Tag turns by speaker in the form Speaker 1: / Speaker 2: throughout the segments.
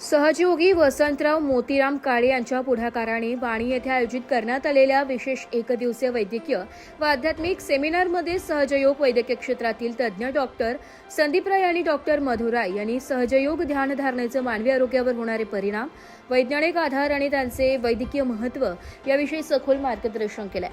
Speaker 1: सहजयोगी वसंतराव मोतीराम काळे यांच्या पुढाकाराने वाणी येथे आयोजित करण्यात आलेल्या विशेष एकदिवसीय वैद्यकीय व आध्यात्मिक सेमिनारमध्ये सहजयोग वैद्यकीय क्षेत्रातील तज्ज्ञ डॉक्टर संदीप राय आणि डॉक्टर मधु राय यांनी सहजयोग ध्यानधारणेचे मानवी आरोग्यावर होणारे परिणाम, वैज्ञानिक आधार आणि त्यांचे वैद्यकीय महत्त्व याविषयी सखोल मार्गदर्शन केले.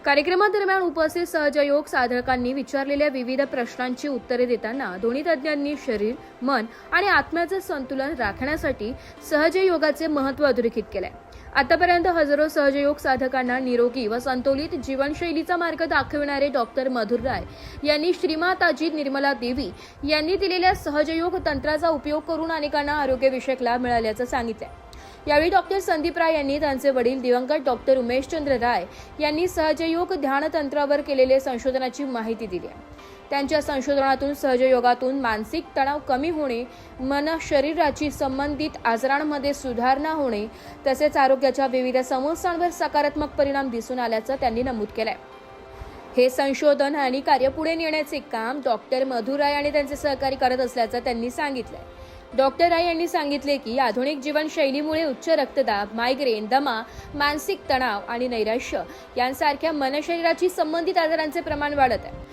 Speaker 1: कार्यक्रमादरम्यान उपस्थित सहजयोग साधकांनी विचारलेल्या विविध प्रश्नांची उत्तरे देताना दोन्ही तज्ज्ञांनी शरीर, मन आणि आत्म्याचे संतुलन राखण्यासाठी सहजयोगाचे महत्त्व अधोरेखित केले. आतापर्यंत हजारो सहजयोग साधकांना निरोगी व संतुलित जीवनशैलीचा मार्ग दाखविणारे डॉक्टर मधुर राय यांनी श्रीमाताजी निर्मला देवी यांनी दिलेल्या सहजयोग तंत्राचा उपयोग करून अनेकांना आरोग्यविषयक लाभ मिळाल्याचं सांगितले. यावेळी डॉक्टर संदीप राय यांनी त्यांचे वडील दिवंगत डॉक्टर उमेशचंद्र राय यांनी सहजयोग ध्यानतंत्रावर केलेले संशोधनाची माहिती दिली. त्यांच्या संशोधनातून सहजयोगातून मानसिक तणाव कमी होणे, मन शरीराची संबंधित आजारांमध्ये सुधारणा होणे तसेच आरोग्याच्या विविध समस्यांवर सकारात्मक परिणाम दिसून आल्याचं त्यांनी नमूद केलंय. हे संशोधन आणि कार्य पुढे नेण्याचे काम डॉक्टर मधु राय आणि त्यांचे सहकारी करत असल्याचं त्यांनी सांगितलंय. डॉक्टर राय यांनी सांगितले की आधुनिक जीवनशैलीमुळे उच्च रक्तदाब, मायग्रेन, दमा, मानसिक तणाव आणि नैराश्य यांसारख्या मनशरीराची संबंधित आजारांचे प्रमाण वाढत आहे.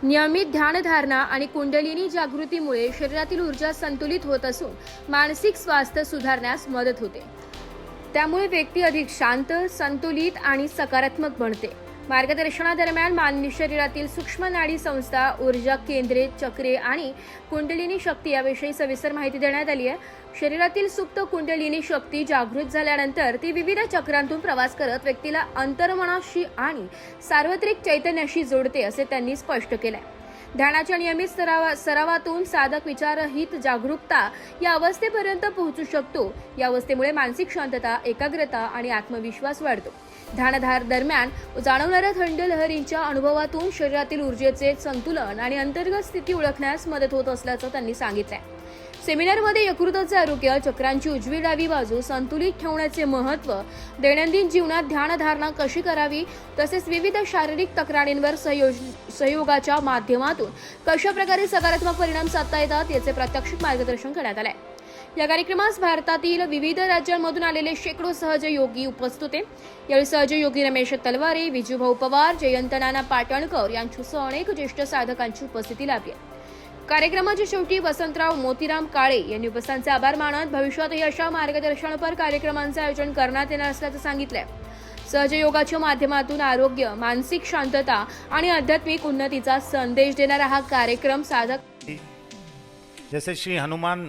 Speaker 1: नियमित ध्यानधारणा आणि कुंडलिनी जागृतीमुळे शरीरातील ऊर्जा संतुलित होत असून मानसिक स्वास्थ्य सुधारण्यास मदत होते. त्यामुळे व्यक्ती अधिक शांत, संतुलित आणि सकारात्मक बनते. मार्गदर्शनादरम्यान मानवी शरीरातील सूक्ष्म नाडी संस्था, ऊर्जा केंद्रे, चक्रे आणि कुंडलिनी शक्ती याविषयी सविस्तर माहिती देण्यात आली आहे. शरीरातील सुप्त कुंडलिनी शक्ती जागृत झाल्यानंतर ती विविध चक्रांतून प्रवास करत व्यक्तीला अंतर्मनाशी आणि सार्वत्रिक चैतन्याशी जोडते असे त्यांनी स्पष्ट केले. ध्यानाच्या नियमित सरावातून साधक विचाररहित जागरूकता या अवस्थेपर्यंत पोहोचू शकतो. या अवस्थेमुळे मानसिक शांतता, एकाग्रता आणि आत्मविश्वास वाढतो. ध्यानधार दरम्यान जाणवणाऱ्या थंड लहरींच्या अनुभवातून शरीरातील ऊर्जेचे संतुलन आणि अंतर्गत स्थिती ओळखण्यास मदत होत असल्याचं त्यांनी सांगितलंय. सेमिनारमध्ये यकृताचे आरोग्य, चक्रांची उजवी डावी बाजू संतुलित ठेवण्याचे महत्त्व, दैनंदिन जीवनात ध्यानधारणा कशी करावी तसेच विविध शारीरिक तक्रारींवर सहयोगाच्या माध्यमातून कशा प्रकारे सकारात्मक परिणाम साधता येतात याचे प्रात्यक्षिक मार्गदर्शन करण्यात आले. या कार्यक्रमास भारतातील विविध राज्यांमधून आलेले शेकडो सहजयोगी उपस्थित होते. यावेळी सहजयोगी रमेश तलवारे, विजूभाऊ पवार, जयंत नाना पाटणकर यांच्यासह अनेक ज्येष्ठ साधकांची उपस्थिती लाभली. कार्यक्रमाच्या शेवटी वसंतराव मोतीराम काळे यांनी उपस्थितांचे आभार मानत भविष्यातही अशा मार्गदर्शनपर कार्यक्रमांचे आयोजन करण्यात येणार असल्याचं सांगितलंय. सहजयोगाच्या माध्यमातून आरोग्य, मानसिक शांतता आणि आध्यात्मिक उन्नतीचा संदेश देणारा हा कार्यक्रम साधक
Speaker 2: जैसे श्री हनुमान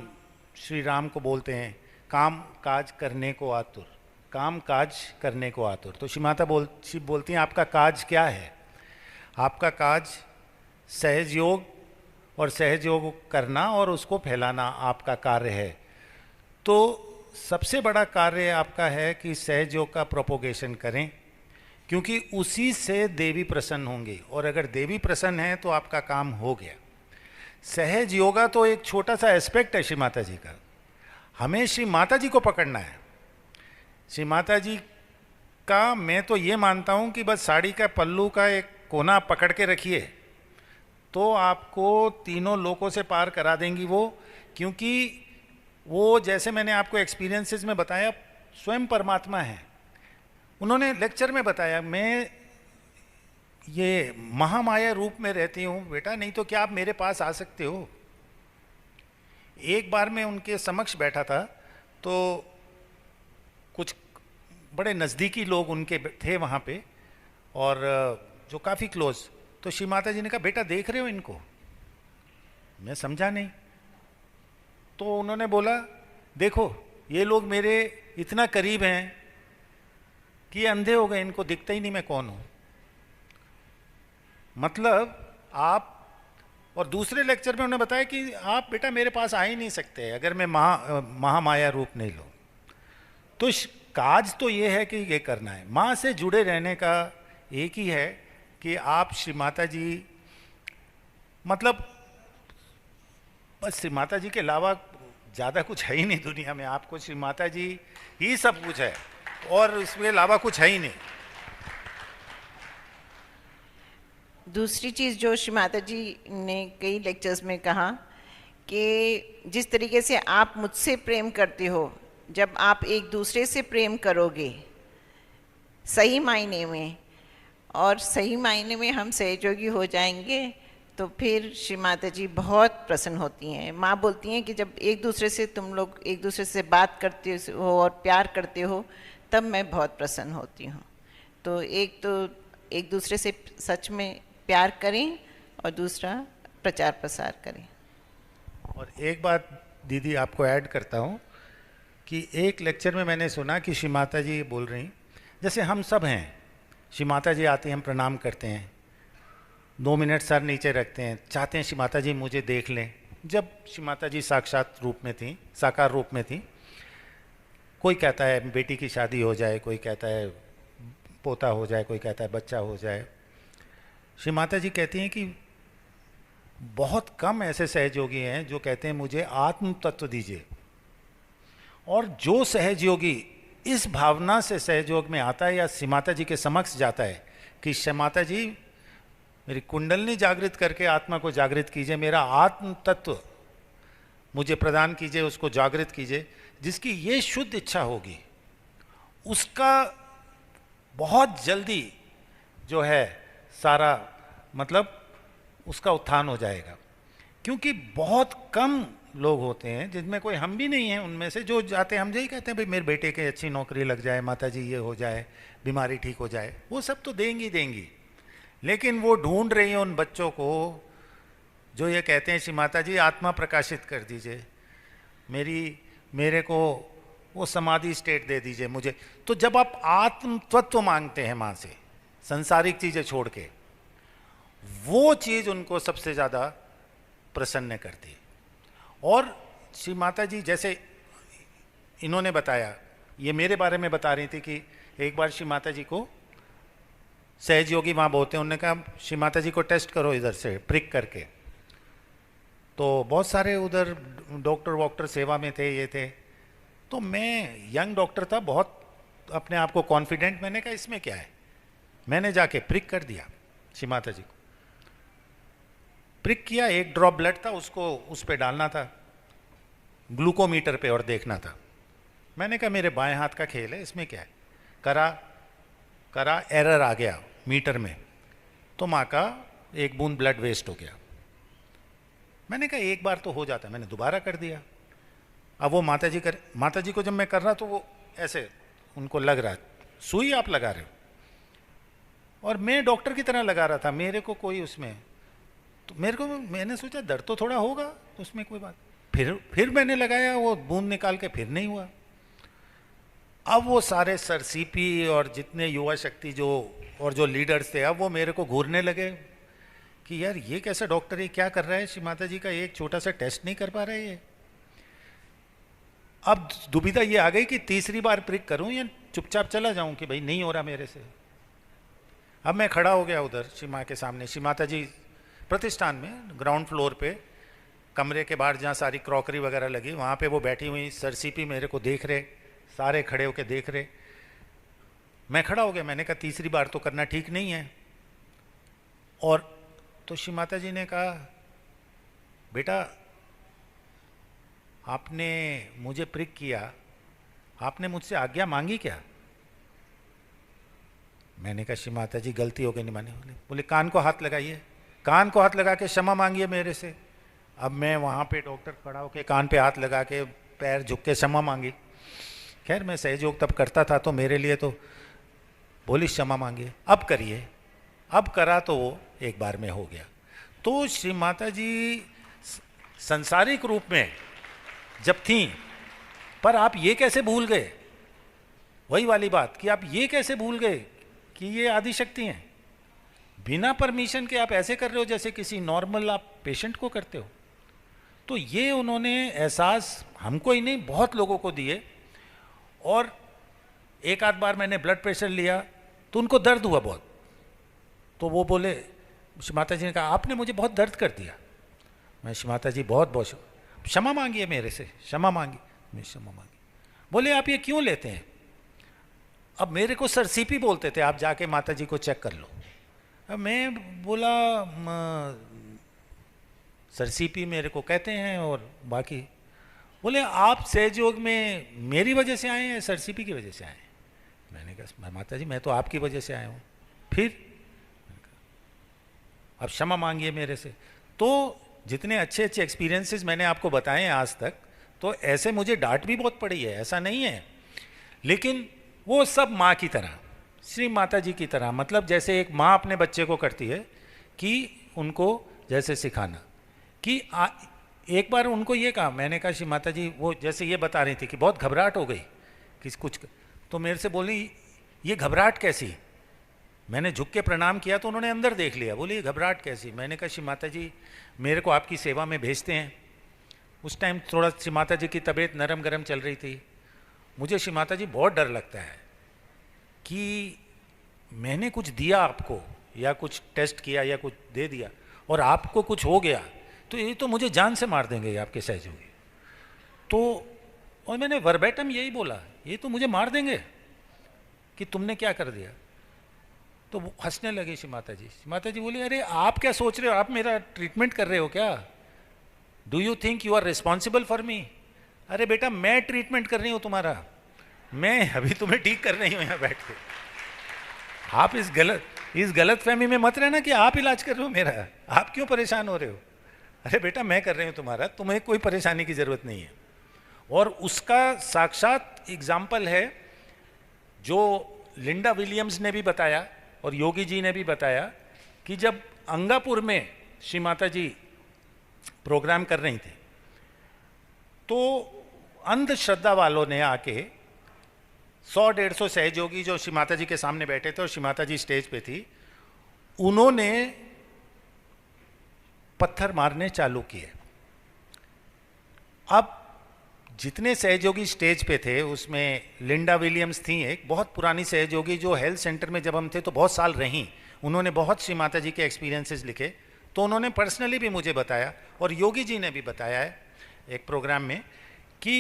Speaker 2: श्री राम को बोलते हैं, काम काज करने को आतुर, काम काज करने को आतुर. तो श्री माता बोलती हैं आपका काज क्या है? आपका काज सहजयोग और सहजयोग करना और उसको फैलाना आपका कार्य है. तो सबसे बड़ा कार्य आपका है कि सहजयोग का प्रोपोगेशन करें, क्योंकि उसी से देवी प्रसन्न होंगी और अगर देवी प्रसन्न है तो आपका काम हो गया. सहज योगा तो एक छोटा सा एस्पेक्ट है श्री माता जी का. हमें श्री माता जी को पकड़ना है. श्री माता जी का मैं तो ये मानता हूँ कि बस साड़ी का पल्लू का एक कोना पकड़ के रखिए तो आपको तीनों लोकों से पार करा देंगी वो. क्योंकि वो जैसे मैंने आपको एक्सपीरियंसेस में बताया स्वयं परमात्मा है. उन्होंने लेक्चर में बताया मैं ये महामाया रूप में रहती हूँ बेटा, नहीं तो क्या आप मेरे पास आ सकते हो? एक बार मैं उनके समक्ष बैठा था तो कुछ बड़े नज़दीकी लोग उनके थे वहाँ पे और जो काफ़ी क्लोज. तो श्री माता जी ने कहा बेटा देख रहे हो इनको? मैं समझा नहीं. तो उन्होंने बोला देखो ये लोग मेरे इतना करीब हैं कि ये अंधे हो गए, इनको दिखता ही नहीं मैं कौन हूँ. मतलब आप, और दूसरे लेक्चर में उन्होंने बताया कि आप बेटा मेरे पास आ ही नहीं सकते अगर मैं महामाया रूप नहीं लूँ. तो काज तो ये है कि ये करना है. माँ से जुड़े रहने का एक ही है कि आप श्री माता जी, मतलब बस श्री माता जी के अलावा ज़्यादा कुछ है ही नहीं दुनिया में. आपको श्री माता जी ही सब कुछ है और इसके अलावा कुछ है ही नहीं.
Speaker 3: दूसरी चीज़ जो श्री माता जी ने कई लेक्चर्स में कहा कि जिस तरीके से आप मुझसे प्रेम करते हो, जब आप एक दूसरे से प्रेम करोगे सही मायने में, और सही मायने में हम सहयोगी हो जाएंगे, तो फिर श्री माता जी बहुत प्रसन्न होती हैं। माँ बोलती हैं कि जब एक दूसरे से तुम लोग एक दूसरे से बात करते हो और प्यार करते हो, तब मैं बहुत प्रसन्न होती हूँ। तो एक दूसरे से सच में प्यार करें, और दूसरा प्रचार प्रसार करें।
Speaker 2: और एक बात दीदी आपको ऐड करता हूँ कि एक लेक्चर में मैंने सुना कि श्री माता जी बोल रही, जैसे हम सब हैं, श्री माता जी आती हैं, हम प्रणाम करते हैं, 2 मिनट सर नीचे रखते हैं, चाहते हैं श्री माता जी मुझे देख लें। जब श्री माता जी साक्षात रूप में थी, साकार रूप में थी, कोई कहता है बेटी की शादी हो जाए, कोई कहता है पोता हो जाए, कोई कहता है बच्चा हो जाए। श्री माता जी कहती हैं कि बहुत कम ऐसे सहयोगी हैं जो कहते हैं मुझे आत्म तत्व दीजिए, और जो सहयोगी इस भावना से सहयोग में आता है या श्री माता जी के समक्ष जाता है कि श्री माता जी मेरी कुंडलनी जागृत करके आत्मा को जागृत कीजिए, मेरा आत्म तत्व मुझे प्रदान कीजिए, उसको जागृत कीजिए, जिसकी ये शुद्ध इच्छा होगी, उसका बहुत जल्दी जो है सारा मतलब उसका उत्थान हो जाएगा। क्योंकि बहुत कम लोग होते हैं, जिनमें कोई हम भी नहीं हैं, उनमें से जो जाते हैं, हम यही कहते हैं भाई मेरे बेटे के अच्छी नौकरी लग जाए, माता जी ये हो जाए, बीमारी ठीक हो जाए, वो सब तो देंगी देंगी, लेकिन वो ढूंढ रही हैं उन बच्चों को जो ये कहते हैं श्री माता जी आत्मा प्रकाशित कर दीजिए, मेरे को वो समाधि स्टेट दे दीजिए मुझे। तो जब आप आत्म तत्व मांगते हैं माँ से, सांसारिक चीज़ें छोड़ के, वो चीज़ उनको सबसे ज़्यादा प्रसन्न करती है। और श्री माता जी जैसे इन्होंने बताया, ये मेरे बारे में बता रही थी कि एक बार श्री माता जी को सहयोगी माँ बोलते हैं, उन्होंने कहा श्री माता जी को टेस्ट करो इधर से प्रिक करके। तो बहुत सारे उधर डॉक्टर वॉक्टर सेवा में थे, ये थे, तो मैं यंग डॉक्टर था, बहुत अपने आप को कॉन्फिडेंट, मैंने कहा इसमें क्या है, मैंने जाके प्रिक कर दिया श्री माता जी को। प्रिक किया, 1 ड्रॉप ब्लड था, उसको उस पे डालना था ग्लूकोमीटर पे और देखना था। मैंने कहा मेरे बाएं हाथ का खेल है, इसमें क्या है। करा एरर आ गया मीटर में, तो माँ का 1 बूंद ब्लड वेस्ट हो गया। मैंने कहा एक बार तो हो जाता है, मैंने दोबारा कर दिया। अब वो माता जी को जब मैं कर रहा तो वो ऐसे उनको लग रहा सुई आप लगा रहे हो, और मैं डॉक्टर की तरह लगा रहा था, मेरे को कोई उसमें, तो मैंने सोचा दर्द तो थोड़ा होगा, तो उसमें कोई बात। फिर मैंने लगाया, वो बूंद निकाल के फिर नहीं हुआ। अब वो सारे सर सीपी और जितने युवा शक्ति जो लीडर्स थे, अब वो मेरे को घूरने लगे कि यार ये कैसा डॉक्टर है, क्या कर रहा है, श्री माता जी का एक छोटा सा टेस्ट नहीं कर पा रहा है ये। अब दुविधा ये आ गई कि तीसरी बार प्रिक करूं या चुपचाप चला जाऊं कि भाई नहीं हो रहा मेरे से। अब मैं खड़ा हो गया उधर श्री माँ के सामने, श्री माता जी प्रतिष्ठान में ग्राउंड फ्लोर पे कमरे के बाहर जहाँ सारी क्रॉकरी वगैरह लगी, वहाँ पे वो बैठी हुई, सर सीपी मेरे को देख रहे, सारे खड़े होके देख रहे। मैं खड़ा हो गया, मैंने कहा तीसरी बार तो करना ठीक नहीं है। और तो श्री माता जी ने कहा बेटा आपने मुझे प्रिक किया, आपने मुझसे आज्ञा मांगी क्या। मैंने कहा श्री माता जी गलती हो गई, नहीं माने। बोले कान को हाथ लगाइए, कान को हाथ लगा के क्षमा मांगिए मेरे से। अब मैं वहाँ पे डॉक्टर खड़ा होके कान पे हाथ लगा के पैर झुक के क्षमा मांगी। खैर मैं सहयोग तब करता था, तो मेरे लिए तो बोली क्षमा मांगिए, अब करिए। अब करा तो वो एक बार में हो गया। तो श्री माता जी संसारिक रूप में जब थी, पर आप ये कैसे भूल गए, वही वाली बात कि आप ये कैसे भूल गए कि ये आदिशक्ति हैं। बिना परमिशन के आप ऐसे कर रहे हो जैसे किसी नॉर्मल आप पेशेंट को करते हो। तो ये उन्होंने एहसास हमको ही नहीं बहुत लोगों को दिए। और एक आध बार मैंने ब्लड प्रेशर लिया तो उनको दर्द हुआ बहुत, तो वो बोले, श्री माता जी ने कहा आपने मुझे बहुत दर्द कर दिया। मैं श्री माता जी बहुत क्षमा मांगिए मेरे से, क्षमा मांगी। मैं क्षमा मांगी। बोले आप ये क्यों लेते हैं। अब मेरे को सर सीपी बोलते थे, आप जाके माता जी को चेक कर लो। अब मैं बोला सर सीपी मेरे को कहते हैं और बाकी। बोले आप सहयोग में मेरी वजह से आए हैं, सर सीपी की वजह से आए हैं? मैंने कहा माता जी मैं तो आपकी वजह से आया हूँ। फिर अब क्षमा मांगिए मेरे से। तो जितने अच्छे अच्छे एक्सपीरियंसेस मैंने आपको बताए हैं आज तक, तो ऐसे मुझे डांट भी बहुत पड़ी है, ऐसा नहीं है, लेकिन वो सब माँ की तरह, श्री माता जी की तरह, मतलब जैसे एक माँ अपने बच्चे को करती है कि उनको जैसे सिखाना कि एक बार उनको ये कहा, मैंने कहा श्री माता जी, वो जैसे ये बता रही थी कि बहुत घबराहट हो गई कि कुछ, तो मेरे से बोली ये घबराहट कैसी? मैंने झुक के प्रणाम किया तो उन्होंने अंदर देख लिया, बोली ये घबराहट कैसी? मैंने कहा श्री माता जी मेरे को आपकी सेवा में भेजते हैं। उस टाइम थोड़ा श्री माता जी की तबीयत नरम गरम चल रही थी। मुझे श्री माता जी बहुत डर लगता है कि मैंने कुछ दिया आपको या कुछ टेस्ट किया या कुछ दे दिया और आपको कुछ हो गया तो ये तो मुझे जान से मार देंगे आपके सहयोगी। तो और मैंने वर्बेटम यही बोला, ये तो मुझे मार देंगे कि तुमने क्या कर दिया। तो वो हंसने लगे श्री माता जी बोली अरे आप क्या सोच रहे हो, आप मेरा ट्रीटमेंट कर रहे हो क्या? Do you think you are responsible for me? अरे बेटा मैं ट्रीटमेंट कर रही हूँ तुम्हारा, मैं अभी तुम्हें ठीक कर रही हूँ यहाँ बैठ के। आप इस गलत फहमी में मत रहना कि आप इलाज कर रहे हो मेरा, आप क्यों परेशान हो रहे हो? अरे बेटा मैं कर रही हूँ तुम्हारा, तुम्हें कोई परेशानी की ज़रूरत नहीं है। और उसका साक्षात एग्जाम्पल है जो लिंडा विलियम्स ने भी बताया और योगी जी ने भी बताया कि जब अंगापुर में श्री माता जी प्रोग्राम कर रही थी तो अंधश्रद्धा वालों ने आके 100-150 सहयोगी जो श्री माता जी के सामने बैठे थे और श्री माता जी स्टेज पे थी, उन्होंने पत्थर मारने चालू किए। अब जितने सहयोगी स्टेज पे थे उसमें लिंडा विलियम्स थी, एक बहुत पुरानी सहयोगी जो हेल्थ सेंटर में जब हम थे तो बहुत साल रहीं, उन्होंने बहुत श्री माता जी के एक्सपीरियंसेस लिखे, तो उन्होंने पर्सनली भी मुझे बताया और योगी जी ने भी बताया है एक प्रोग्राम में कि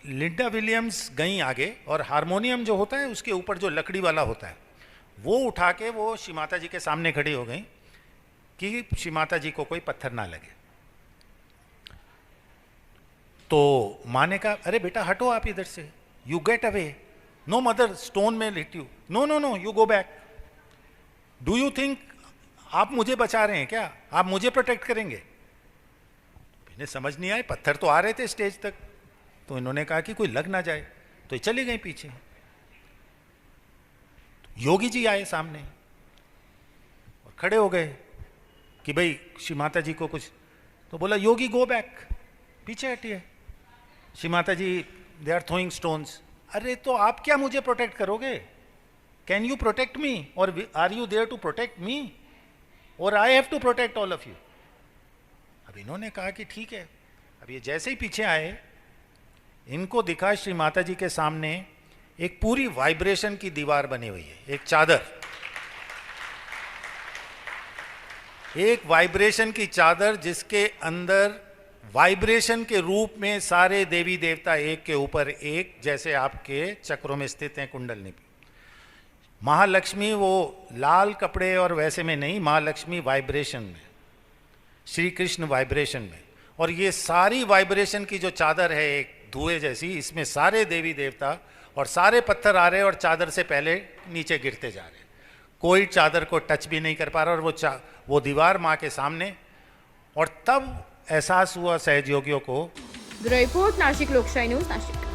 Speaker 2: लिंडा विलियम्स गई आगे और हारमोनियम जो होता है उसके ऊपर जो लकड़ी वाला होता है वो उठा के वो श्री माता जी के सामने खड़ी हो गई कि श्री माता जी को कोई पत्थर ना लगे। तो माँ ने कहा अरे बेटा हटो आप इधर से, you get away, no mother stone में hit you, no no no you go back. Do you think आप मुझे बचा रहे हैं क्या? आप मुझे प्रोटेक्ट करेंगे? इन्हें समझ नहीं आए, पत्थर तो आ रहे थे स्टेज तक, तो इन्होंने कहा कि कोई लग ना जाए, तो ये चली गई पीछे। योगी जी आए सामने और खड़े हो गए कि भाई श्री माता जी को कुछ, तो बोला योगी गो बैक, पीछे हटिए। श्री माता जी दे आर थ्रोइंग स्टोन्स। अरे तो आप क्या मुझे प्रोटेक्ट करोगे? कैन यू प्रोटेक्ट मी और are you there to protect me और I have to protect all of you? अब इन्होंने कहा कि ठीक है। अब ये जैसे ही पीछे आए, इनको दिखा श्री माता जी के सामने एक पूरी वाइब्रेशन की दीवार बनी हुई है, एक चादर, एक वाइब्रेशन की चादर जिसके अंदर वाइब्रेशन के रूप में सारे देवी देवता एक के ऊपर एक, जैसे आपके चक्रों में स्थित हैं कुंडलनी पे। महालक्ष्मी वो लाल कपड़े और वैसे में नहीं, महालक्ष्मी वाइब्रेशन में, श्री कृष्ण वाइब्रेशन में, और ये सारी वाइब्रेशन की जो चादर है एक धुएं जैसी, इसमें सारे देवी देवता और सारे पत्थर आ रहे और चादर से पहले नीचे गिरते जा रहे, कोई चादर को टच भी नहीं कर पा रहा, और वो दीवार माँ के सामने। और तब एहसास हुआ सहयोगियों को।
Speaker 1: ब्युरो रिपोर्ट, नाशिक लोकशाही न्यूज, नाशिक।